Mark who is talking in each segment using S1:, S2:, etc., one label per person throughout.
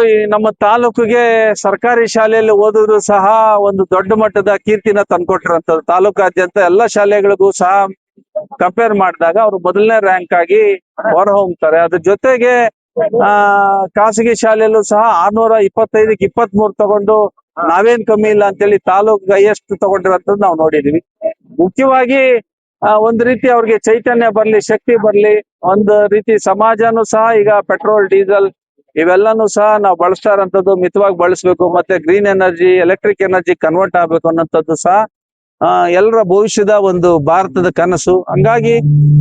S1: ಈ ನಮ್ಮ ತಾಲೂಕಿಗೆ ಸರ್ಕಾರಿ ಶಾಲೆಯಲ್ಲಿ ಓದಿದ್ರು ಸಹ ಒಂದು ದೊಡ್ಡ ಮಟ್ಟದ ಕೀರ್ತಿನ ತಂದ್ಕೊಟ್ಟಿರುವಂತದ್ದು. ತಾಲೂಕಾದ್ಯಂತ ಎಲ್ಲ ಶಾಲೆಗಳಿಗೂ ಸಹ ಕಂಪೇರ್ ಮಾಡಿದಾಗ ಅವರು ಮೊದಲನೇ ರ್ಯಾಂಕ್ ಆಗಿ ಹೊರ ಹೋಗ್ತಾರೆ. ಅದ್ರ ಜೊತೆಗೆ ಖಾಸಗಿ ಶಾಲೆಯಲ್ಲೂ ಸಹ 625ಕ್ಕೆ 23 ತಗೊಂಡು ನಾವೇನ್ ಕಮ್ಮಿ ಇಲ್ಲ ಅಂತೇಳಿ ತಾಲೂಕ್ ಹೈಯೆಸ್ಟ್ ತಗೊಂಡಿರೋಂಥದ್ದು ನಾವು ನೋಡಿದೀವಿ. ಮುಖ್ಯವಾಗಿ ಒಂದ್ ರೀತಿ ಅವ್ರಿಗೆ ಚೈತನ್ಯ ಬರ್ಲಿ, ಶಕ್ತಿ ಬರ್ಲಿ, ಒಂದು ರೀತಿ ಸಮಾಜನೂ ಸಹ ಈಗ ಪೆಟ್ರೋಲ್, ಡೀಸೆಲ್ ಇವೆಲ್ಲಾನು ಸಹ ನಾವು ಬಳಸ್ತಾ ಇರೋಂಥದ್ದು ಮಿತವಾಗಿ ಬಳಸಬೇಕು, ಮತ್ತೆ green energy, electric energy convert ಆಗ್ಬೇಕು ಅನ್ನೋಂಥದ್ದು ಸಹ ಎಲ್ಲರ ಭವಿಷ್ಯದ ಒಂದು ಭಾರತದ ಕನಸು. ಹಂಗಾಗಿ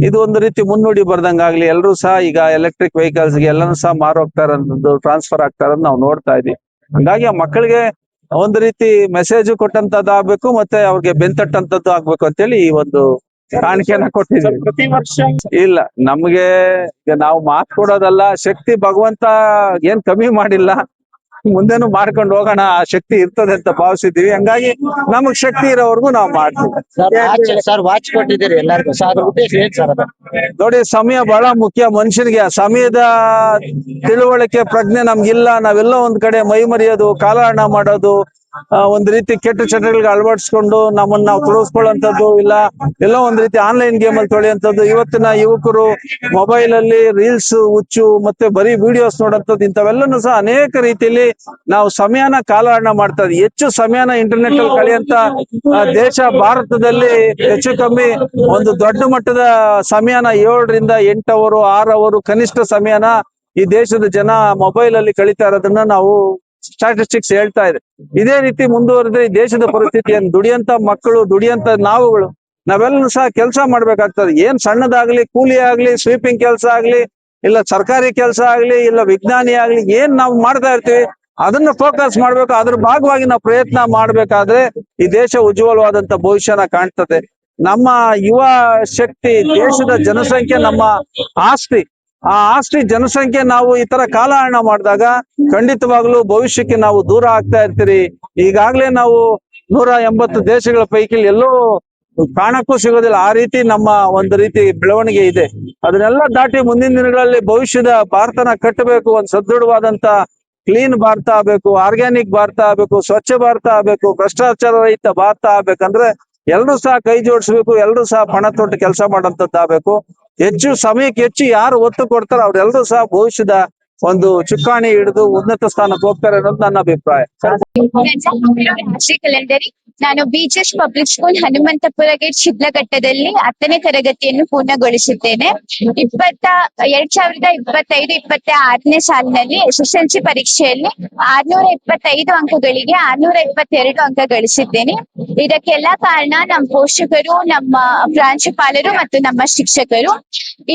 S1: ಇದು ಒಂದು ರೀತಿ ಮುನ್ನುಡಿ ಬರ್ದಂಗಾಗ್ಲಿ. ಎಲ್ಲರೂ ಸಹ ಈಗ ಎಲೆಕ್ಟ್ರಿಕ್ ವೆಹಿಕಲ್ಸ್ ಗೆ ಎಲ್ಲಾನು ಸಹ ಮಾರೋಗ್ತಾ ಇರೋದು, ಟ್ರಾನ್ಸ್ಫರ್ ಆಗ್ತಾ ಇರೋದು ನಾವು ನೋಡ್ತಾ ಇದೀವಿ. ಹಂಗಾಗಿ ಆ ಮಕ್ಕಳಿಗೆ ಒಂದು ರೀತಿ ಮೆಸೇಜ್ ಕೊಟ್ಟಂತದ್ದು ಆಗ್ಬೇಕು, ಮತ್ತೆ ಅವ್ರಿಗೆ ಬೆಂತಟ್ಟಂತದ್ದು ಆಗ್ಬೇಕು ಅಂತೇಳಿ ಈ ಒಂದು ಕಾಣಿಕೆಯನ್ನ ಕೊಟ್ಟಿದ್ದೀವಿ.
S2: ಪ್ರತಿ ವರ್ಷ
S1: ಇಲ್ಲ, ನಮ್ಗೆ ನಾವು ಮಾತು ಕೊಡೋದಲ್ಲ, ಶಕ್ತಿ ಭಗವಂತ ಏನ್ ಕಮ್ಮಿ ಮಾಡಿಲ್ಲ, ಮುಂದೆನು ಮಾಡ್ಕೊಂಡು ಹೋಗೋಣ, ಆ ಶಕ್ತಿ ಇರ್ತದೆ ಅಂತ ಭಾವಿಸಿದ್ದೀವಿ. ಹಂಗಾಗಿ ನಮಗ್ ಶಕ್ತಿ ಇರೋವರೆಗೂ ನಾವು ಮಾಡ್ತೀವಿ.
S2: ಸರ್ ವಾಚ್ ಕೊಟ್ಟಿದ್ದೀರಿ ಎಲ್ಲರಿಗೂ, ಸೊ ಅದ್ರ ಉದ್ದೇಶ ಏನ್ ಸರ್ ಅದು?
S1: ನೋಡಿ, ಸಮಯ ಬಹಳ ಮುಖ್ಯ ಮನುಷ್ಯನಿಗೆ. ಸಮಯದ ತಿಳುವಳಿಕೆ, ಪ್ರಜ್ಞೆ ನಮ್ಗಿಲ್ಲ. ನಾವೆಲ್ಲ ಒಂದ್ ಕಡೆ ಮೈ ಮರೆಯೋದು, ಕಾಲಹರಣ ಮಾಡೋದು, ಒಂದ್ ರೀತಿ ಕೆಟ್ಟ ಚಟಗಳಿಗೆ ಅಳವಡಿಸ್ಕೊಂಡು ನಮ್ಮನ್ನ ನಾವು ತುಳಿಸ್ಕೊಳ್ಳುವಂಥದ್ದು, ಇಲ್ಲ ಎಲ್ಲೋ ಒಂದ್ ರೀತಿ ಆನ್ಲೈನ್ ಗೇಮ್ ಅಲ್ಲಿ ತೊಳೆಯುವಂಥದ್ದು. ಇವತ್ತಿನ ಯುವಕರು ಮೊಬೈಲ್ ಅಲ್ಲಿ ರೀಲ್ಸ್ ಹುಚ್ಚು, ಮತ್ತೆ ಬರೀ ವಿಡಿಯೋಸ್ ನೋಡೋಂಥದ್ದು, ಇಂಥವೆಲ್ಲನೂ ಸಹ ಅನೇಕ ರೀತಿಯಲ್ಲಿ ನಾವು ಸಮಯನ ಕಾಲಹರಣ ಮಾಡ್ತಾ ಇದ್ದೀವಿ. ಹೆಚ್ಚು ಸಮಯನ ಇಂಟರ್ನೆಟ್ ಅಲ್ಲಿ ಕಳೆಯುವಂತ ದೇಶ ಭಾರತದಲ್ಲಿ ಹೆಚ್ಚು ಕಮ್ಮಿ ಒಂದು ದೊಡ್ಡ ಮಟ್ಟದ ಸಮಯನ 7ರಿಂದ 8 ಅವರ್, 6 ಅವರ್ ಕನಿಷ್ಠ ಸಮಯನ ಈ ದೇಶದ ಜನ ಮೊಬೈಲ್ ಅಲ್ಲಿ ಕಳೀತಾ ಇರೋದನ್ನ ನಾವು ಸ್ಟಾಟಿಸ್ಟಿಕ್ಸ್ ಹೇಳ್ತಾ ಇದೆ. ಇದೇ ರೀತಿ ಮುಂದುವರೆದ್ರೆ ಈ ದೇಶದ ಪರಿಸ್ಥಿತಿ ಏನು? ದುಡಿಯಂತ ಮಕ್ಕಳು, ದುಡಿಯಂತ ನಾವೆಲ್ಲರೂ ಸಹ ಕೆಲಸ ಮಾಡ್ಬೇಕಾಗ್ತದೆ. ಏನ್ ಸಣ್ಣದಾಗ್ಲಿ, ಕೂಲಿ ಆಗ್ಲಿ, ಸ್ವೀಪಿಂಗ್ ಕೆಲಸ ಆಗ್ಲಿ, ಇಲ್ಲ ಸರ್ಕಾರಿ ಕೆಲಸ ಆಗ್ಲಿ, ಇಲ್ಲ ವಿಜ್ಞಾನಿ ಆಗ್ಲಿ, ಏನ್ ನಾವು ಮಾಡ್ತಾ ಇರ್ತೀವಿ ಅದನ್ನ ಫೋಕಸ್ ಮಾಡ್ಬೇಕು. ಅದ್ರ ಭಾಗವಾಗಿ ನಾವು ಪ್ರಯತ್ನ ಮಾಡ್ಬೇಕಾದ್ರೆ ಈ ದೇಶ ಉಜ್ವಲವಾದಂತ ಭವಿಷ್ಯನ ಕಾಣ್ತದೆ. ನಮ್ಮ ಯುವ ಶಕ್ತಿ, ದೇಶದ ಜನಸಂಖ್ಯೆ ನಮ್ಮ ಆಸ್ತಿ. ಆ ಆಸ್ತಿ ಜನಸಂಖ್ಯೆ ನಾವು ಈ ತರ ಕಾಲಹರಣ ಮಾಡಿದಾಗ ಖಂಡಿತವಾಗ್ಲೂ ಭವಿಷ್ಯಕ್ಕೆ ನಾವು ದೂರ ಆಗ್ತಾ ಇರ್ತೀರಿ. ಈಗಾಗ್ಲೇ ನಾವು 180 ದೇಶಗಳ ಪೈಕಿ ಎಲ್ಲೋ ಕಾಣಕ್ಕೂ ಸಿಗೋದಿಲ್ಲ. ಆ ರೀತಿ ನಮ್ಮ ಒಂದು ರೀತಿ ಬೆಳವಣಿಗೆ ಇದೆ. ಅದನ್ನೆಲ್ಲ ದಾಟಿ ಮುಂದಿನ ದಿನಗಳಲ್ಲಿ ಭವಿಷ್ಯದ ಭಾರತನ ಕಟ್ಟಬೇಕು. ಒಂದು ಸದೃಢವಾದಂತ ಕ್ಲೀನ್ ಭಾರತ ಆಗ್ಬೇಕು, ಆರ್ಗ್ಯಾನಿಕ್ ಭಾರತ ಆಗ್ಬೇಕು, ಸ್ವಚ್ಛ ಭಾರತ ಆಗ್ಬೇಕು, ಭ್ರಷ್ಟಾಚಾರ ರಹಿತ ಭಾರತ ಆಗ್ಬೇಕಂದ್ರೆ ಎಲ್ಲರೂ ಸಹ ಕೈ ಜೋಡಿಸ್ಬೇಕು, ಎಲ್ಲರೂ ಸಹ ಪಣ ತೊಟ್ಟು ಕೆಲಸ ಮಾಡೋಂಥದ್ದಾಗಬೇಕು. ಹೆಚ್ಚು ಸಮಯಕ್ಕೆ ಹೆಚ್ಚು ಯಾರು ಒತ್ತು ಕೊಡ್ತಾರೋ ಅವ್ರೆಲ್ಲರೂ ಸಹ ಭವಿಷ್ಯದ ಒಂದು ಚುಕ್ಕಾಣಿ ಹಿಡಿದು ಉನ್ನತ ಸ್ಥಾನಕ್ಕೆ ಹೋಗ್ತಾರೆ ಅನ್ನೋದು ನನ್ನ ಅಭಿಪ್ರಾಯ.
S3: ರಾಶಿ ಕಲೆಂಡರಿ. ನಾನು BJS public school Hanumanthapura gate ಶಿಡ್ಲಘಟ್ಟದಲ್ಲಿ 10ನೇ ತರಗತಿಯನ್ನು ಪೂರ್ಣಗೊಳಿಸಿದ್ದೇನೆ. 2025-26ನೇ ಸಾಲಿನಲ್ಲಿ SSLC ಪರೀಕ್ಷೆಯಲ್ಲಿ 625 ಅಂಕಗಳಿಗೆ 622 ಅಂಕ ಗಳಿಸಿದ್ದೇನೆ. ಇದಕ್ಕೆಲ್ಲ ಕಾರಣ ನಮ್ಮ ಪೋಷಕರು, ನಮ್ಮ ಪ್ರಾಂಶುಪಾಲರು ಮತ್ತು ನಮ್ಮ ಶಿಕ್ಷಕರು.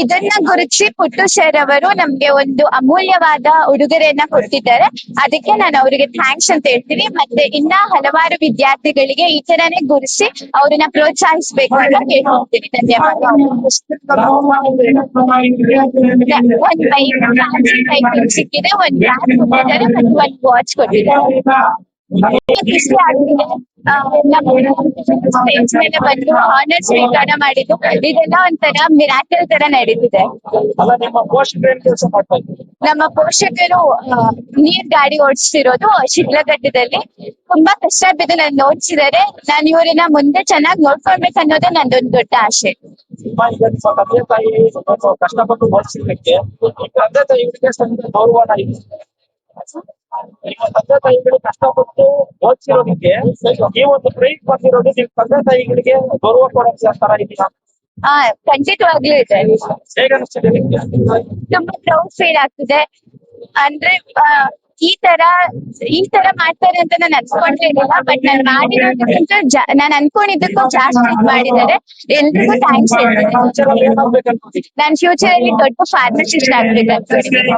S3: ಇದನ್ನ ಗುರುತಿಸಿ ಪುಟ್ಟು ಸರ್ ಅವರು ನಮ್ಗೆ ಒಂದು ಅಮೂಲ್ಯವಾದ ಉಡುಗೊರೆಯನ್ನ ಕೊಟ್ಟಿದ್ದಾರೆ. ಅದಕ್ಕೆ ನಾನು ಅವರಿಗೆ ಥ್ಯಾಂಕ್ಸ್ ಅಂತ ಹೇಳ್ತೀನಿ. ಮತ್ತೆ ಇನ್ನ ಹಲವಾರು ವಿದ್ಯಾರ್ಥಿಗಳಿಗೆ ಈ ತರನೇ ಗುರುತಿಸಿ ಅವ್ರನ್ನ ಪ್ರೋತ್ಸಾಹಿಸಬೇಕು ಅಂತ ಕೇಳ್ಕೊಳ್ತೀನಿ. ಧನ್ಯವಾದ. ಒಂದ್ ಬೈಕ್ ಸಿಕ್ಕಿದೆ, ಒಂದ್ ಬ್ಯಾಗ್ ಕೊಟ್ಟಿದ್ದಾರೆ, ಮತ್ತು ಒಂದ್ ವಾಚ್ ಕೊಟ್ಟಿದ್ದಾರೆ. ಖುಷಿ ಆಗ್ತಿದೆ. ಸ್ಟೇಜ್ ಮೇಲೆ ಬಂದು ಆನರ್ಸ್ ಸ್ವೀಕಾರ ಮಾಡಿದ್ದು, ಇದೆಲ್ಲ ಒಂಥರ ಮಿರಾಕಲ್ ತರ ನಡೀತಿದೆ. ನಮ್ಮ ಪೋಷಕರು ನೀರ್ ಗಾಡಿ ಓಡಿಸ್ತಿರೋದು ಶಿಡ್ಲಘಟ್ಟದಲ್ಲಿ. ತುಂಬಾ ಕಷ್ಟ ಬಿದ್ದು ನನ್ನ ಓಡಿಸಿದ್ದಾರೆ. ನಾನು ಇವ್ರನ್ನ ಮುಂದೆ ಚೆನ್ನಾಗಿ ನೋಡ್ಕೊಳ್ಬೇಕು ಅನ್ನೋದೇ ನಂದೊಂದು ದೊಡ್ಡ ಆಸೆ.
S2: ತಂದೆ ತಾಯಿ ಕಷ್ಟಪಟ್ಟು ಓದಿಸಿದ್ದಕ್ಕೆ ತಂದೆ ತಾಯಿಗಳಿಗೆ ಗೌರವನ ಇದೆ. ನಿಮ್ಮ ತಂದೆ ತಾಯಿಗಳು ಕಷ್ಟಪಟ್ಟು ಓದಿಸಿರೋದಕ್ಕೆ ನೀವು ಒಂದು ಪ್ರೈಸ್ ಬಂದಿರೋದು ನಿಮ್ ತಂದೆ ತಾಯಿಗಳಿಗೆ ಗೌರವ ಕೊಡೋಕೆ ತರ ಇದೀರಾ?
S3: ಖಂಡಿತವಾಗ್ಲೂ ಇದೆ.
S2: ಹೇಗೆ ಅನಿಸ್ತಿದೆ ನಿಮ್ಗೆ?
S3: ತುಂಬಾ ಪ್ರೌಡ್ ಫೀಲ್ ಆಗ್ತಿದೆ. ಅಂದ್ರೆ ಈ ತರ ಮಾಡ್ತಾರೆ ಅಂತ ನಾನು ಅನ್ಕೊಂಡಿರ್ಲಿಲ್ಲ. ಬಟ್ ನಾನು ಮಾಡಿರೋದಕ್ಕಿಂತ ನಾನು ಅನ್ಕೊಂಡಿದ್ದಕ್ಕೂ ಜಾಸ್ತಿ ಮಾಡಿದ್ದಾರೆ. ಎಲ್ರಿಗೂ ಥ್ಯಾಂಕ್ಸ್ ಹೇಳ್ತೀನಿ. ನಾನು ಫ್ಯೂಚರ್ ಅಲ್ಲಿ ದೊಡ್ಡ ಫಾರ್ಮಸಿಸ್ಟ್ ಆಗ್ಬೇಕು ಅನ್ಕೊಂಡಿದ್ದೀನಿ.